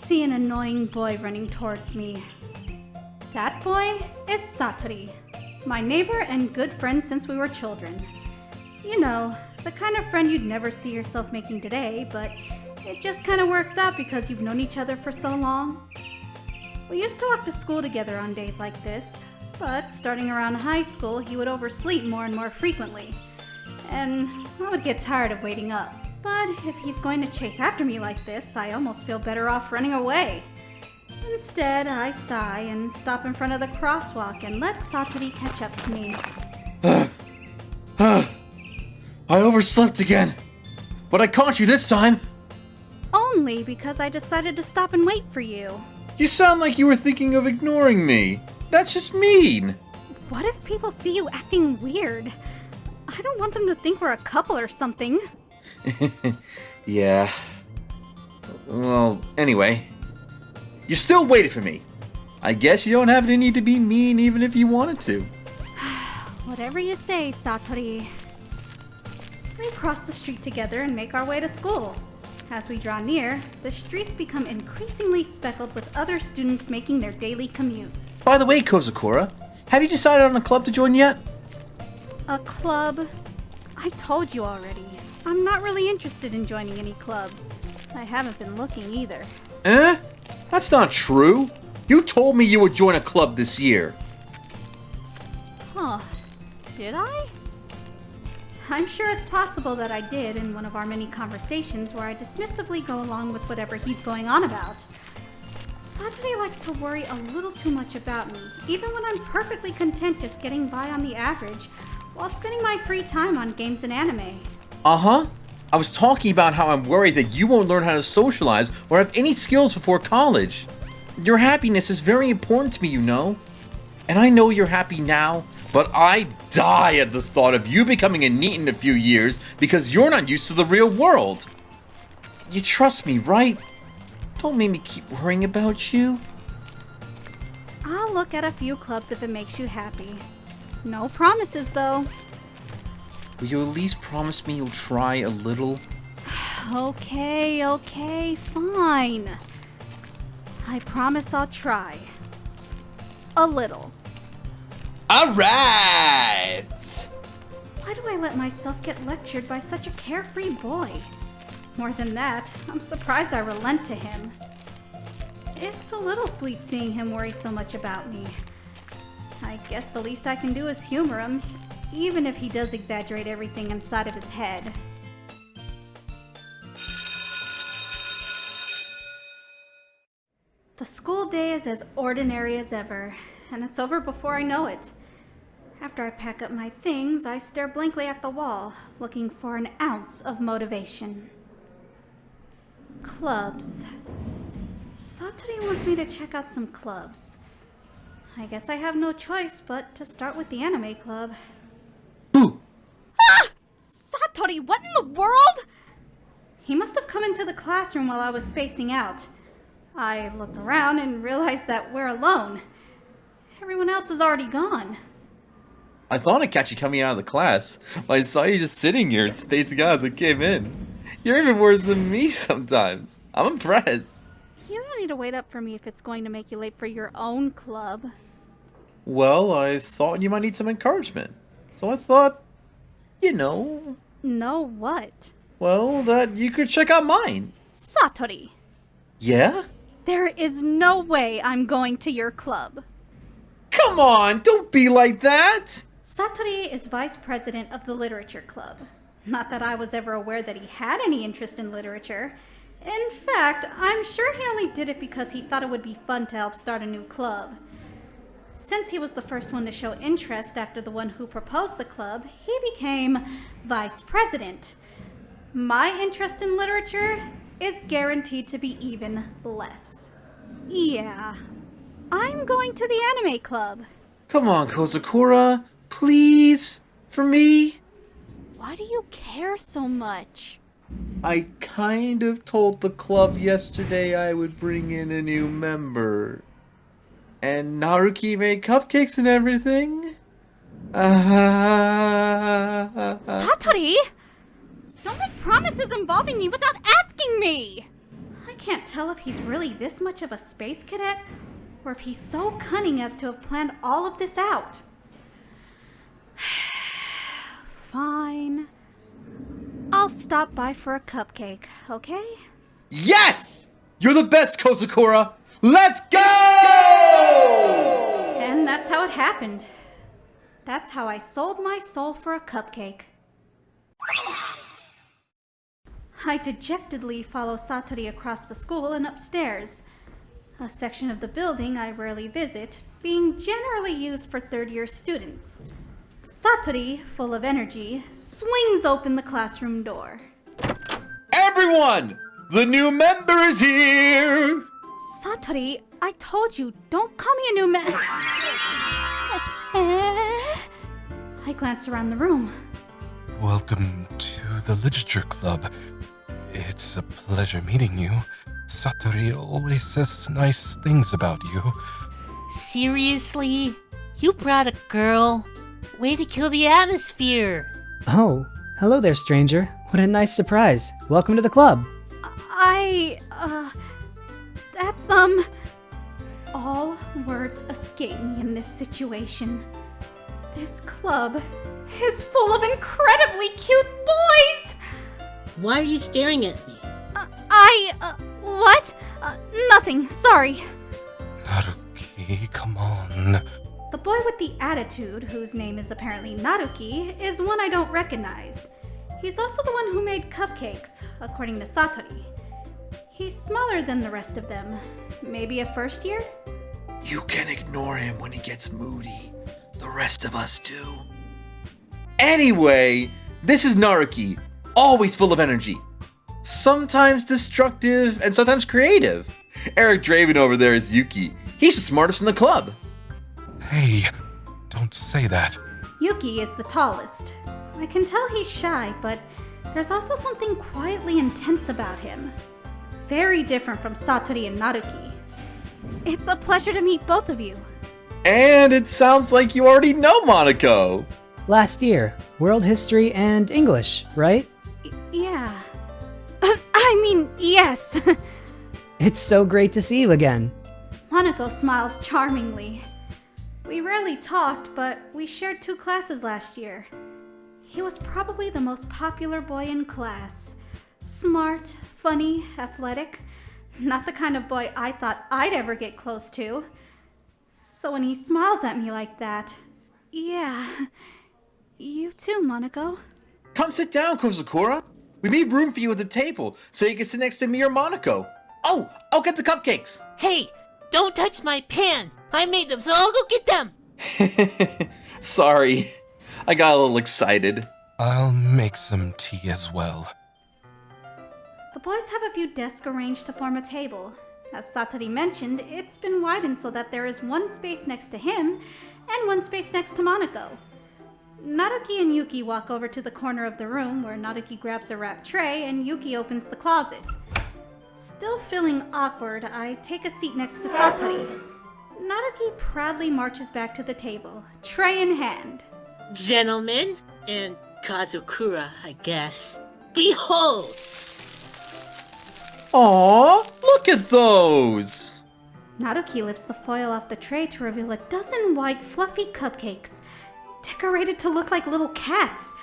see an annoying boy running towards me. That boy is Satori, my neighbor and good friend since we were children. You know, the kind of friend you'd never see yourself making today, but it just kind of works out because you've known each other for so long. We used to walk to school together on days like this, but starting around high school, he would oversleep more and more frequently, and I would get tired of waiting up. But if he's going to chase after me like this, I almost feel better off running away. Instead, I sigh and stop in front of the crosswalk and let Satori catch up to me. I overslept again, but I caught you this time. Only because I decided to stop and wait for you. You sound like you were thinking of ignoring me. That's just mean. What if people see you acting weird? I don't want them to think we're a couple or something. Yeah. Well, anyway. You still waited for me. I guess you don't have any need to be mean even if you wanted to. Whatever you say, Satori. We cross the street together and make our way to school. As we draw near, the streets become increasingly speckled with other students making their daily commute. By the way, Kozakura, have you decided on a club to join yet? A club? I told you already. I'm not really interested in joining any clubs. I haven't been looking either. Eh? That's not true. You told me you would join a club this year. Huh. Did I? I'm sure it's possible that I did in one of our many conversations where I dismissively go along with whatever he's going on about. Satori likes to worry a little too much about me, even when I'm perfectly content just getting by on the average, while spending my free time on games and anime. Uh-huh. I was talking about how I'm worried that you won't learn how to socialize or have any skills before college. Your happiness is very important to me, you know. And I know you're happy now, but I die at the thought of you becoming a NEET in a few years because you're not used to the real world. You trust me, right? Don't make me keep worrying about you. I'll look at a few clubs if it makes you happy. No promises, though. Will you at least promise me you'll try a little? Okay, fine. I promise I'll try. A little. Alright! Why do I let myself get lectured by such a carefree boy? More than that, I'm surprised I relent to him. It's a little sweet seeing him worry so much about me. I guess the least I can do is humor him, even if he does exaggerate everything inside of his head. The school day is as ordinary as ever, and it's over before I know it. After I pack up my things, I stare blankly at the wall, looking for an ounce of motivation. Clubs. Satori wants me to check out some clubs. I guess I have no choice but to start with the anime club. Boo! Ah! Satori, what in the world? He must have come into the classroom while I was spacing out. I looked around and realized that we're alone. Everyone else is already gone. I thought I'd catch you coming out of the class, but I saw you just sitting here and spacing out as it came in. You're even worse than me sometimes. I'm impressed. You don't need to wait up for me if it's going to make you late for your own club. Well, I thought you might need some encouragement. So I thought, you know... Know what? Well, that you could check out mine. Satori! Yeah? There is no way I'm going to your club. Come on, don't be like that! Satori is vice president of the literature club. Not that I was ever aware that he had any interest in literature. In fact, I'm sure he only did it because he thought it would be fun to help start a new club. Since he was the first one to show interest after the one who proposed the club, he became vice president. My interest in literature is guaranteed to be even less. Yeah, I'm going to the anime club. Come on, Kozakura, please, for me. Why do you care so much? I kind of told the club yesterday I would bring in a new member. And Naruki made cupcakes and everything. Satori! Don't make promises involving me without asking me! I can't tell if he's really this much of a space cadet, or if he's so cunning as to have planned all of this out. Fine. I'll stop by for a cupcake, okay? Yes! You're the best, Kozukura! Let's go! And that's how it happened. That's how I sold my soul for a cupcake. I dejectedly follow Satori across the school and upstairs, a section of the building I rarely visit, being generally used for third-year students. Satori, full of energy, swings open the classroom door. Everyone! The new member is here! Satori, I told you, don't call me a new member. I glance around the room. Welcome to the Literature Club. It's a pleasure meeting you. Satori always says nice things about you. Seriously? You brought a girl? Way to kill the atmosphere! Oh, hello there, stranger. What a nice surprise. Welcome to the club. That's, all words escape me in this situation. This club is full of incredibly cute boys! Why are you staring at me? What? Nothing, sorry. Naruki, come on. The boy with the attitude, whose name is apparently Naruki, is one I don't recognize. He's also the one who made cupcakes, according to Satori. He's smaller than the rest of them. Maybe a first year? You can ignore him when he gets moody. The rest of us do. Anyway, this is Naruki, always full of energy. Sometimes destructive and sometimes creative. Eric Draven over there is Yuki. He's the smartest in the club. Hey, don't say that. Yuki is the tallest. I can tell he's shy, but there's also something quietly intense about him. Very different from Satori and Naruki. It's a pleasure to meet both of you. And it sounds like you already know Monako. Last year, world history and English, right? Yeah. Yes. It's so great to see you again. Monako smiles charmingly. We rarely talked, but we shared 2 classes last year. He was probably the most popular boy in class. Smart, funny, athletic. Not the kind of boy I thought I'd ever get close to. So when he smiles at me like that, yeah. You too, Monako. Come sit down, Kozukura. We made room for you at the table, so you can sit next to me or Monako. Oh, I'll get the cupcakes. Hey, don't touch my pan! I made them, so I'll go get them! Sorry, I got a little excited. I'll make some tea as well. The boys have a few desks arranged to form a table. As Satori mentioned, it's been widened so that there is one space next to him and one space next to Monako. Naruki and Yuki walk over to the corner of the room where Naruki grabs a wrapped tray and Yuki opens the closet. Still feeling awkward, I take a seat next to Satori. Naruki proudly marches back to the table, tray in hand. Gentlemen, and Kazukura, I guess. Behold! Aw, look at those! Naruki lifts the foil off the tray to reveal a dozen white, fluffy cupcakes, decorated to look like little cats.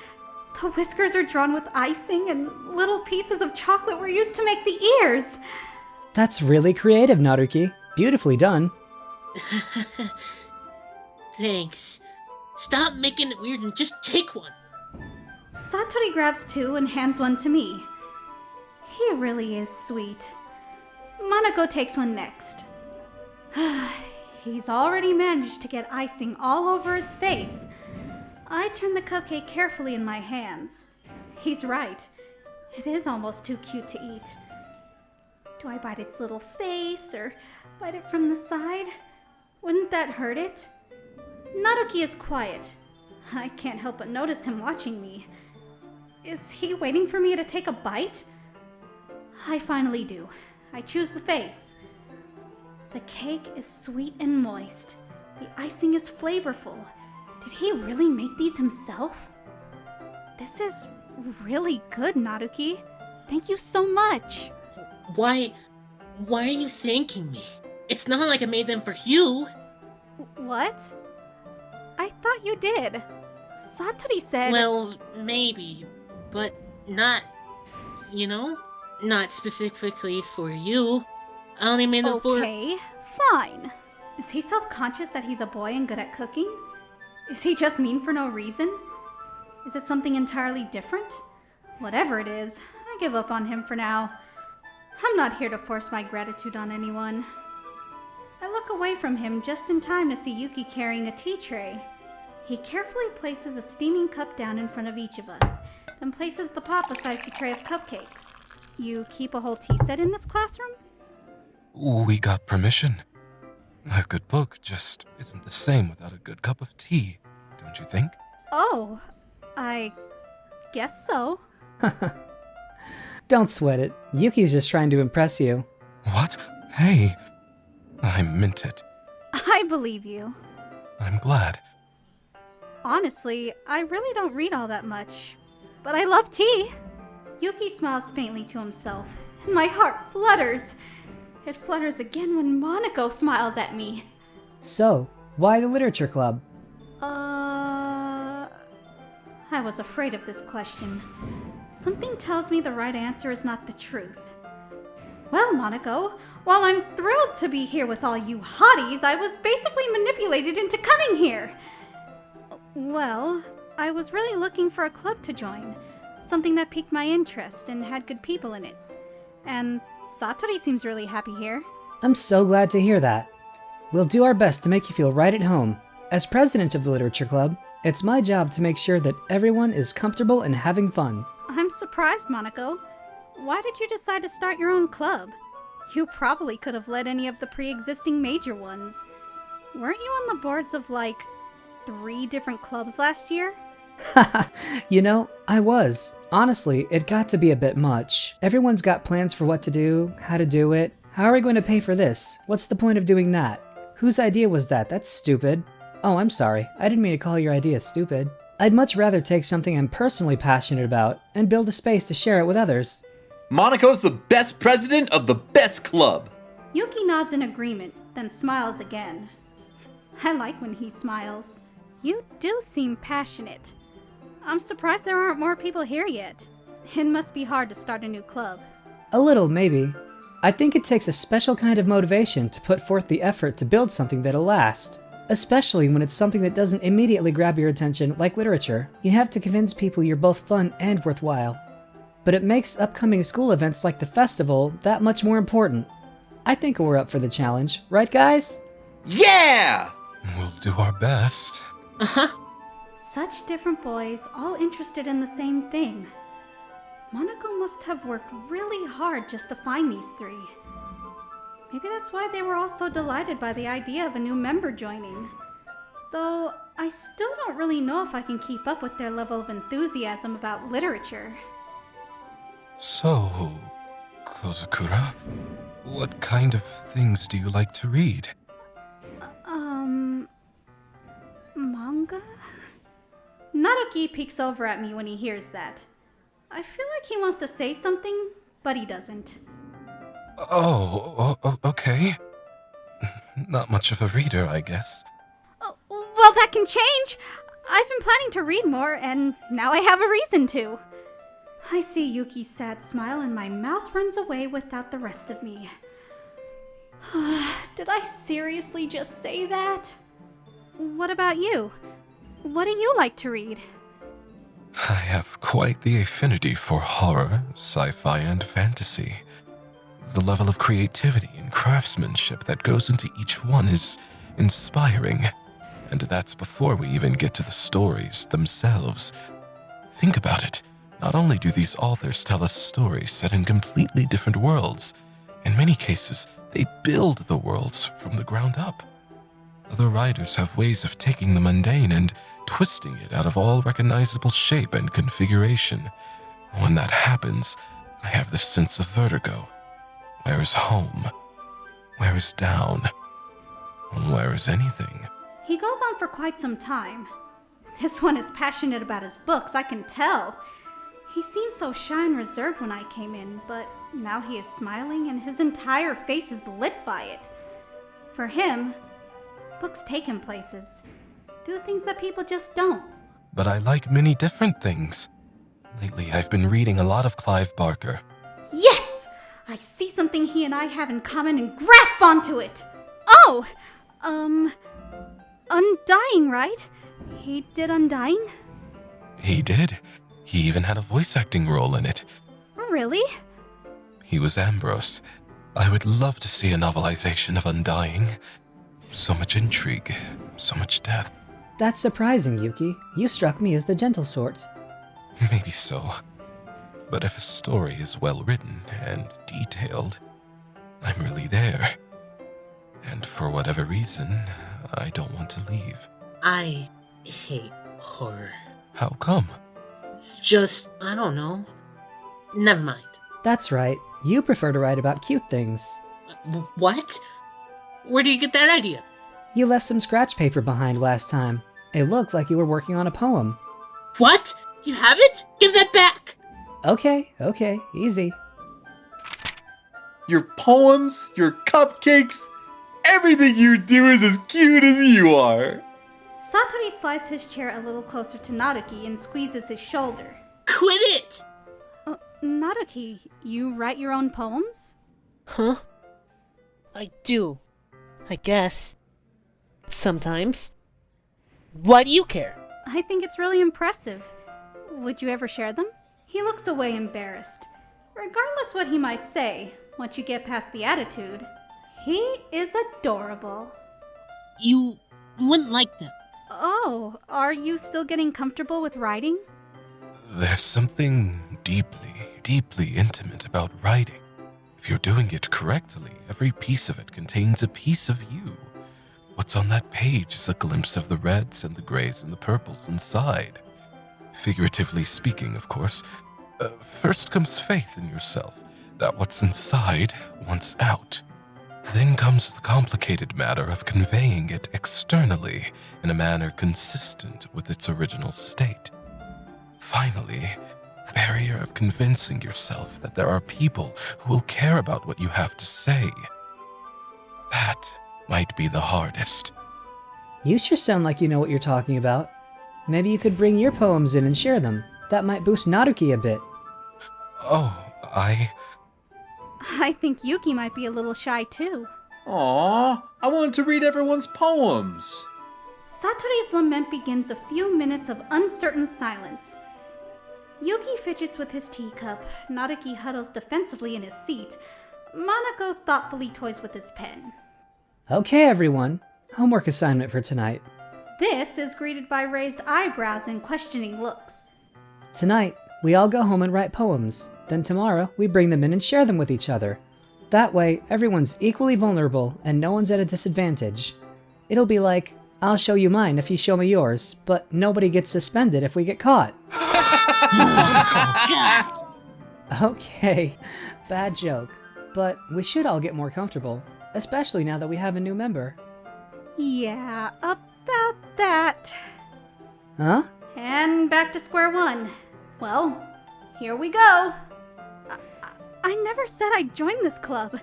The whiskers are drawn with icing, and little pieces of chocolate were used to make the ears. That's really creative, Naruki. Beautifully done. Thanks. Stop making it weird and just take one. Satori grabs 2 and hands one to me. He really is sweet. Monako takes one next. He's already managed to get icing all over his face. I turn the cupcake carefully in my hands. He's right. It is almost too cute to eat. Do I bite its little face or bite it from the side? Wouldn't that hurt it? Naruki is quiet. I can't help but notice him watching me. Is he waiting for me to take a bite? I finally do. I choose the face. The cake is sweet and moist. The icing is flavorful. Did he really make these himself? This is really good, Naruki. Thank you so much. Why Why are you thanking me? It's not like I made them for you. What? I thought you did. Satori said... Well, maybe, but not, not specifically for you. I only made them for... Okay, fine. Is he self-conscious that he's a boy and good at cooking? Is he just mean for no reason? Is it something entirely different? Whatever it is, I give up on him for now. I'm not here to force my gratitude on anyone. I look away from him just in time to see Yuki carrying a tea tray. He carefully places a steaming cup down in front of each of us, then places the pot beside the tray of cupcakes. You keep a whole tea set in this classroom? We got permission. A good book just isn't the same without a good cup of tea, don't you think? Oh, I guess so. Don't sweat it. Yuki's just trying to impress you. What? Hey, I meant it. I believe you. I'm glad. Honestly, I really don't read all that much, but I love tea. Yuki smiles faintly to himself, and my heart flutters. It flutters again when Monako smiles at me. So, why the literature club? I was afraid of this question. Something tells me the right answer is not the truth. Well, Monako, while I'm thrilled to be here with all you hotties, I was basically manipulated into coming here. Well, I was really looking for a club to join. Something that piqued my interest and had good people in it. And Satori seems really happy here. I'm so glad to hear that. We'll do our best to make you feel right at home. As president of the literature club, it's my job to make sure that everyone is comfortable and having fun. I'm surprised, Monako. Why did you decide to start your own club? You probably could have led any of the pre-existing major ones. Weren't you on the boards of, 3 different clubs last year? You know, I was. Honestly, it got to be a bit much. Everyone's got plans for what to do, how to do it. How are we going to pay for this? What's the point of doing that? Whose idea was that? That's stupid. Oh, I'm sorry. I didn't mean to call your idea stupid. I'd much rather take something I'm personally passionate about and build a space to share it with others. Monaco's the best president of the best club. Yuki nods in agreement, then smiles again. I like when he smiles. You do seem passionate. I'm surprised there aren't more people here yet. It must be hard to start a new club. A little, maybe. I think it takes a special kind of motivation to put forth the effort to build something that'll last. Especially when it's something that doesn't immediately grab your attention, like literature. You have to convince people you're both fun and worthwhile. But it makes upcoming school events like the festival that much more important. I think we're up for the challenge, right guys? Yeah! We'll do our best. Uh-huh. Such different boys, all interested in the same thing. Monako must have worked really hard just to find these 3. Maybe that's why they were all so delighted by the idea of a new member joining. Though, I still don't really know if I can keep up with their level of enthusiasm about literature. So, Kozukura, what kind of things do you like to read? Manga? Naruki peeks over at me when he hears that. I feel like he wants to say something, but he doesn't. Oh, okay. Not much of a reader, I guess. Well, that can change. I've been planning to read more, and now I have a reason to. I see Yuki's sad smile, and my mouth runs away without the rest of me. Did I seriously just say that? What about you? What do you like to read? I have quite the affinity for horror, sci-fi, and fantasy. The level of creativity and craftsmanship that goes into each one is inspiring. And that's before we even get to the stories themselves. Think about it. Not only do these authors tell us stories set in completely different worlds, in many cases, they build the worlds from the ground up. Other writers have ways of taking the mundane and twisting it out of all recognizable shape and configuration. When that happens, I have this sense of vertigo. Where is home? Where is down? Where is anything? He goes on for quite some time. This one is passionate about his books, I can tell. He seemed so shy and reserved when I came in, but now he is smiling and his entire face is lit by it. For him, books take him places. Do things that people just don't. But I like many different things. Lately, I've been reading a lot of Clive Barker. Yes! I see something he and I have in common and grasp onto it! Oh! Undying, right? He did Undying? He did. He even had a voice acting role in it. Really? He was Ambrose. I would love to see a novelization of Undying. So much intrigue, so much death. That's surprising, Yuki. You struck me as the gentle sort. Maybe so. But if a story is well written and detailed, I'm really there. And for whatever reason, I don't want to leave. I hate horror. How come? It's just, I don't know. Never mind. That's right. You prefer to write about cute things. What? Where do you get that idea? You left some scratch paper behind last time. It looked like you were working on a poem. What? You have it? Give that back! Okay, easy. Your poems, your cupcakes, everything you do is as cute as you are. Satori slides his chair a little closer to Naruki and squeezes his shoulder. Quit it! Naruki, you write your own poems? Huh? I do. I guess. Sometimes. Why do you care? I think it's really impressive. Would you ever share them? He looks away embarrassed. Regardless what he might say, once you get past the attitude, he is adorable. You wouldn't like them. Oh, are you still getting comfortable with writing? There's something deeply intimate about writing. If you're doing it correctly, every piece of it contains a piece of you. What's on that page is a glimpse of the reds and the grays and the purples inside. Figuratively speaking, of course. First comes faith in yourself, that what's inside wants out. Then comes the complicated matter of conveying it externally in a manner consistent with its original state. Finally, the barrier of convincing yourself that there are people who will care about what you have to say. That might be the hardest. You sure sound like you know what you're talking about. Maybe you could bring your poems in and share them. That might boost Naruki a bit. Oh, I think Yuki might be a little shy too. Aww, I wanted to read everyone's poems. Satori's lament begins a few minutes of uncertain silence. Yuki fidgets with his teacup, Naruki huddles defensively in his seat, Monako thoughtfully toys with his pen. Okay, everyone. Homework assignment for tonight. This is greeted by raised eyebrows and questioning looks. Tonight, we all go home and write poems. Then tomorrow, we bring them in and share them with each other. That way, everyone's equally vulnerable and no one's at a disadvantage. It'll be like, I'll show you mine if you show me yours, but nobody gets suspended if we get caught. Okay, bad joke. But we should all get more comfortable, especially now that we have a new member. Yeah, about that. Huh? And back to square one. Well, here we go. I never said I'd join this club.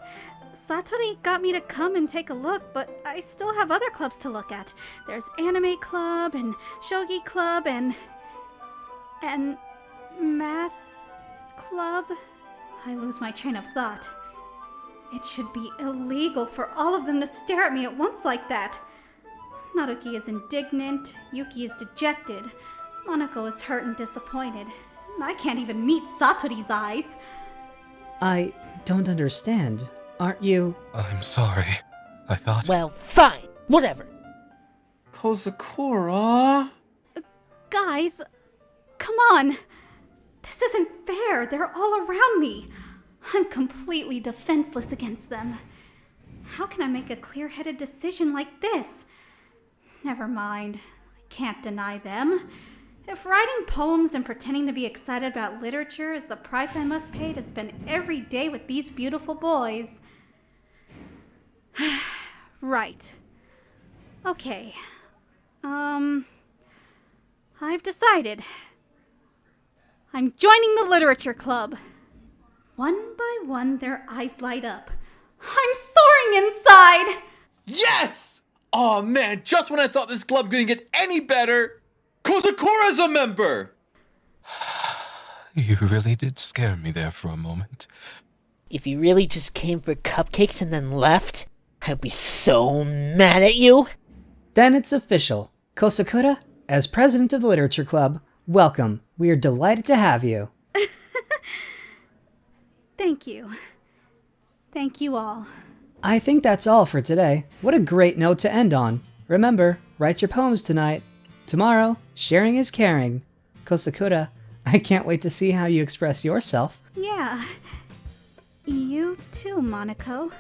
Satori got me to come and take a look, but I still have other clubs to look at. There's anime club and shogi club and math club. I lose my train of thought. It should be illegal for all of them to stare at me at once like that. Naruki is indignant, Yuki is dejected, Monako is hurt and disappointed. I can't even meet Satori's eyes. I don't understand. Aren't you? I'm sorry. I thought... Well, fine. Whatever. Kozakura? Guys, come on. This isn't fair. They're all around me. I'm completely defenseless against them. How can I make a clear-headed decision like this? Never mind. I can't deny them. If writing poems and pretending to be excited about literature is the price I must pay to spend every day with these beautiful boys. Right. Okay. I've decided. I'm joining the literature club. One by one, their eyes light up. I'm soaring inside! Yes! Aw man, just when I thought this club couldn't get any better, Kozakura's a member! You really did scare me there for a moment. If you really just came for cupcakes and then left, I'd be so mad at you. Then it's official. Kosakura, as president of the Literature Club, welcome. We are delighted to have you. Thank you. Thank you all. I think that's all for today. What a great note to end on. Remember, write your poems tonight. Tomorrow, sharing is caring. Kosakura, I can't wait to see how you express yourself. Yeah. You too, Monako.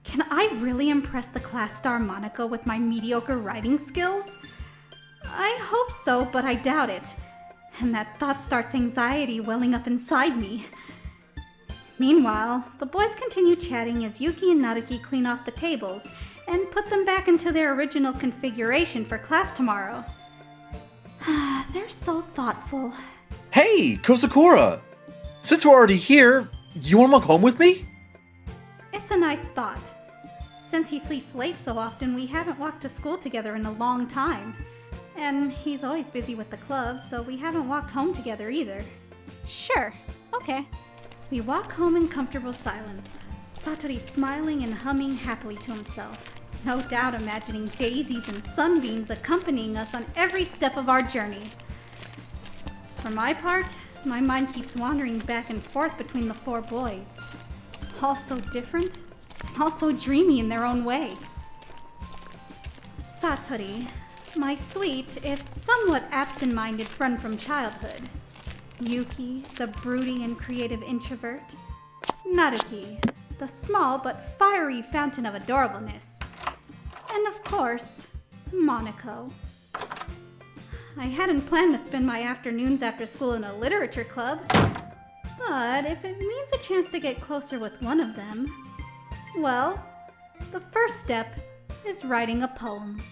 Can I really impress the class star Monako with my mediocre writing skills? I hope so, but I doubt it. And that thought starts anxiety welling up inside me. Meanwhile, the boys continue chatting as Yuki and Naruki clean off the tables and put them back into their original configuration for class tomorrow. They're so thoughtful. Hey, Kozakura! Since we're already here, you wanna walk home with me? It's a nice thought. Since he sleeps late so often, we haven't walked to school together in a long time. And he's always busy with the club, so we haven't walked home together either. Sure, okay. We walk home in comfortable silence, Satori smiling and humming happily to himself, no doubt imagining daisies and sunbeams accompanying us on every step of our journey. For my part, my mind keeps wandering back and forth between the four boys, all so different, and all so dreamy in their own way. Satori, my sweet, if somewhat absent-minded friend from childhood. Yuki, the brooding and creative introvert. Naruki, the small but fiery fountain of adorableness. And of course, Monako. I hadn't planned to spend my afternoons after school in a literature club, but if it means a chance to get closer with one of them, well, the first step is writing a poem.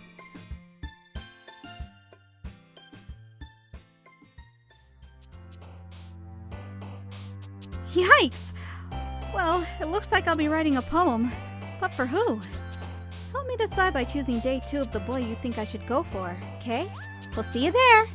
Yikes! Well, it looks like I'll be writing a poem. But for who? Help me decide by choosing day 2 of the boy you think I should go for, okay? We'll see you there!